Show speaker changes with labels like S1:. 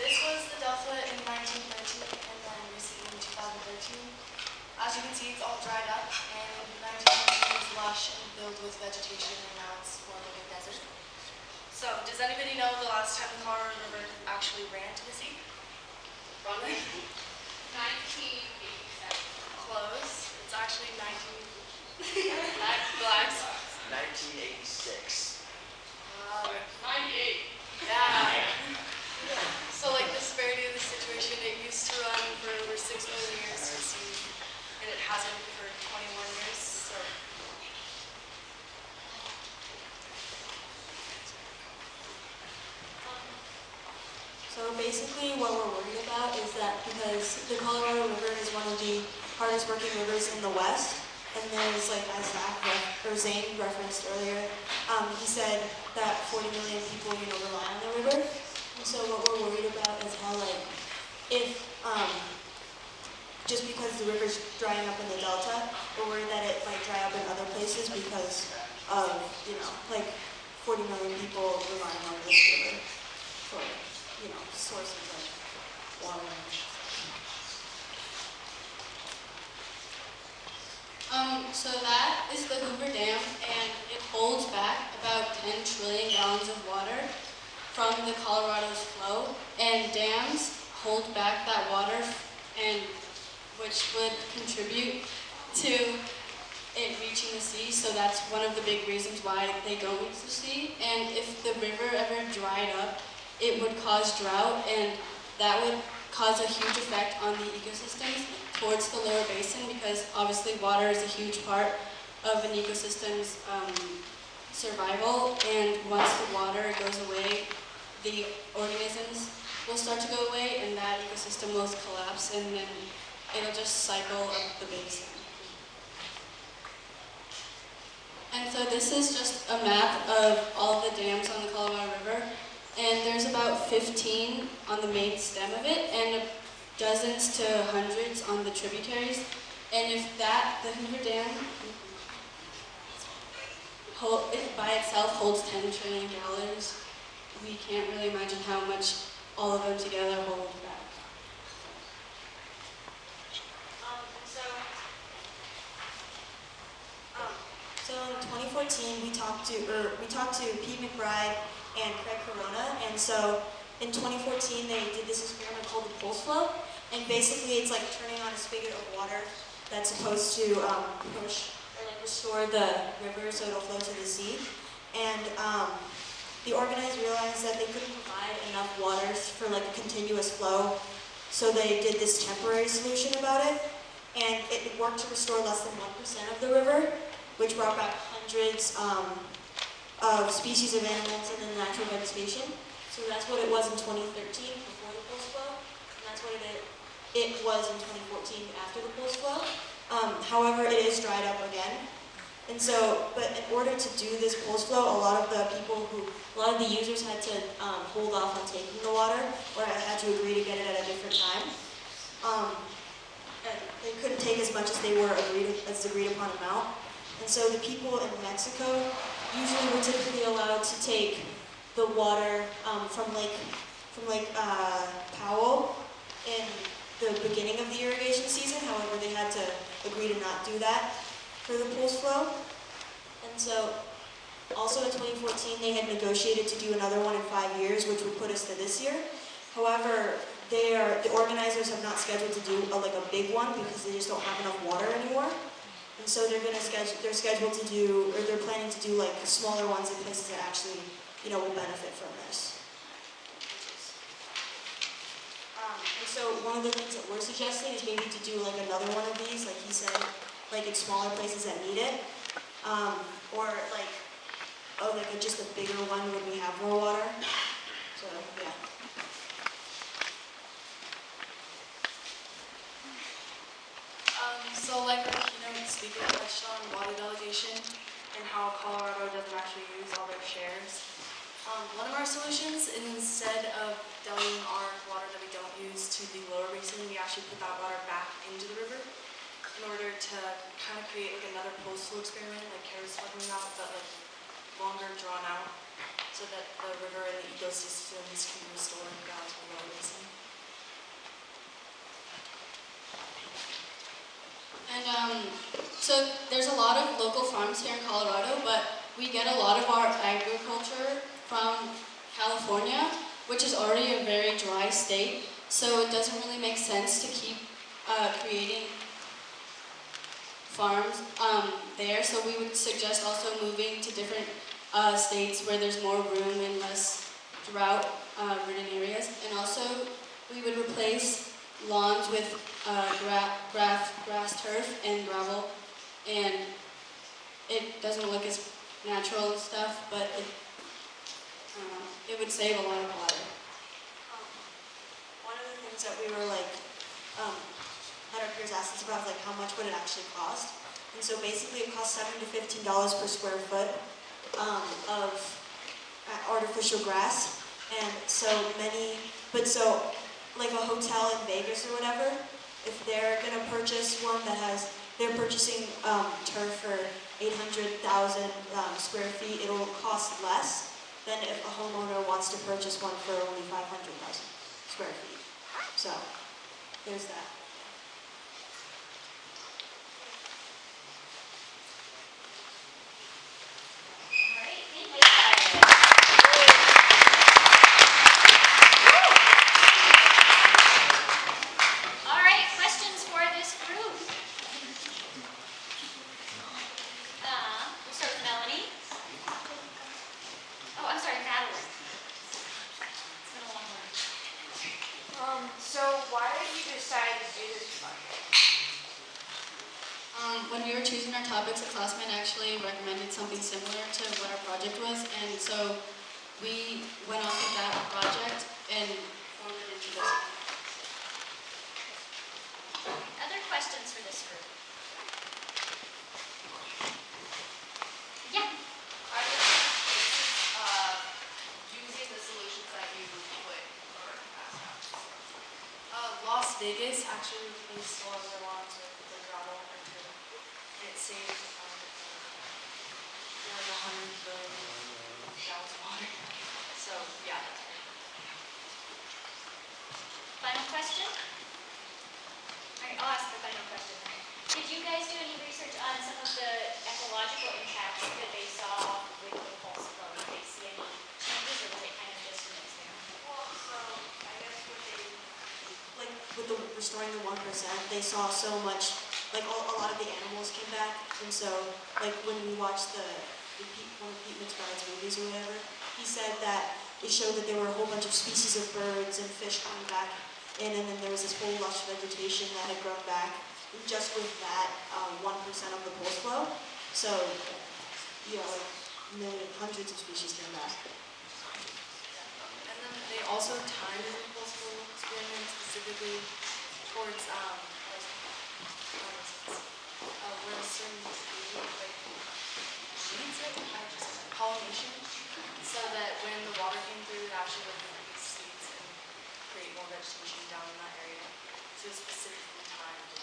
S1: this was the Delta in 1913 and then recently in 2013. As you can see, it's all dried up, and in 1913 it was lush and filled with vegetation, and now it's more like a desert. So, does anybody know the last time the Colorado River actually ran to the sea?
S2: Ronald?
S3: 1987.
S1: Close. It's actually
S3: Blacks.
S2: 1986.
S3: 98.
S1: Yeah. So like the severity of the situation, it used to run for over 6 million years to the sea, and it hasn't for 21 years.
S4: So basically what we're worried about is that because the Colorado River is one of the hardest working rivers in the West, and there's like, as Zane referenced earlier, he said that 40 million people, rely on the river. And so what we're worried about is how like, if, just because the river's drying up in the Delta, we're worried that it might dry up in other places because of, like 40 million people relying on this river for, sources of water.
S3: So that is the Hoover Dam, and it holds back about 10 trillion gallons of water from the Colorado's flow, and dams hold back that water, and which would contribute to it reaching the sea. So that's one of the big reasons why they don't reach the sea. And if the river ever dried up, it would cause drought, and that would cause a huge effect on the ecosystems towards the lower basin, because obviously water is a huge part of an ecosystem's survival, and once the water goes away, the organisms will start to go away, and that ecosystem will collapse, and then it'll just cycle up the basin. And so this is just a map of all the dams on the Colorado River. And there's about 15 on the main stem of it, and dozens to hundreds on the tributaries. And if the Hoover Dam by itself holds 10 trillion gallons, we can't really imagine how much all of them together hold back.
S4: So in 2014, we talked to Pete McBride and Craig Corona, and so in 2014 they did this experiment called the pulse flow, and basically it's like turning on a spigot of water that's supposed to push or like restore the river so it'll flow to the sea. And the organizers realized that they couldn't provide enough water for like a continuous flow, so they did this temporary solution about it, and it worked to restore less than 1% of the river, which brought back hundreds of species of animals and then natural vegetation. So that's what it was in 2013 before the pulse flow, and that's what it was in 2014 after the pulse flow. However, it is dried up again. And so, but in order to do this pulse flow, a lot of the users had to hold off on taking the water, or had to agree to get it at a different time. And they couldn't take as much as they were agreed upon amount. And so the people in Mexico usually were typically allowed to take the water from Lake Powell in the beginning of the irrigation season. However, they had to agree to not do that for the pulse flow. And so also in 2014, they had negotiated to do another one in 5 years, which would put us to this year. However, the organizers have not scheduled to do a big one because they just don't have enough water anymore. And so they're scheduled to do, or they're planning to do like smaller ones in places that actually, will benefit from this. And so one of the things that we're suggesting is maybe to do like another one of these, like he said, like in smaller places that need it, or like, just a bigger one when we have more water. So yeah.
S1: So like our keynote speaker touched on water delegation and how Colorado doesn't actually use all their shares. One of our solutions, instead of delegating our water that we don't use to the lower basin, we actually put that water back into the river in order to kind of create like another pulse flow experiment like Kara was talking about, but like longer drawn out, so that the river and the ecosystems can be restored down to the lower basin.
S3: So there's a lot of local farms here in Colorado, but we get a lot of our agriculture from California, which is already a very dry state. So it doesn't really make sense to keep creating farms there. So we would suggest also moving to different states where there's more room and less drought-ridden areas. And also we would replace lawns with grass turf and gravel, and it doesn't look as natural and stuff, but it would save a lot of water.
S4: One of the things that we were like, had our peers ask us about is like how much would it actually cost? And so basically it costs $7 to $15 per square foot of artificial grass. And so like a hotel in Vegas or whatever, if they're gonna purchase one that they're purchasing turf for 800,000 square feet, it'll cost less than if a homeowner wants to purchase one for only 500,000 square feet. So, there's that.
S2: All right, thank you. All right, questions for this group? We'll start with Melanie. Oh, I'm sorry, Madeline. It's been a long one.
S5: So why did you decide to do this project?
S3: When we were choosing our topics, a classmate actually recommended something similar to what our project was, and so we went off of that project and formed it into this.
S2: Other questions for this group? Yeah.
S5: Are there cases of using the solutions that you put or passed out?
S1: Las Vegas actually replaced a lot of their lawns with the gravel and turf. And it saved like 100 billion gallons of water. So yeah, that's great.
S2: Final question? All right, I'll ask the final question. Did you guys do any research on some of the ecological impacts that they saw with the pulse flow? Did they see any changes, or was it kind of just an experiment?
S5: Well, so I guess what they
S4: Like with the restoring the 1%, they saw so much, like a lot of the animals came back, and so like when we watched one of Pete McBride's movies or whatever, he said that it showed that there were a whole bunch of species of birds and fish coming back in, and then there was this whole lush vegetation that had grown back just with that 1% of the pulse flow. So yeah, like hundreds of species came back.
S1: And then they also timed the pulse flow experiment specifically towards where a certain bee like needs it, pollination, so that when the water came through, it actually would release seeds and create more vegetation down in that area. So it's specifically timed.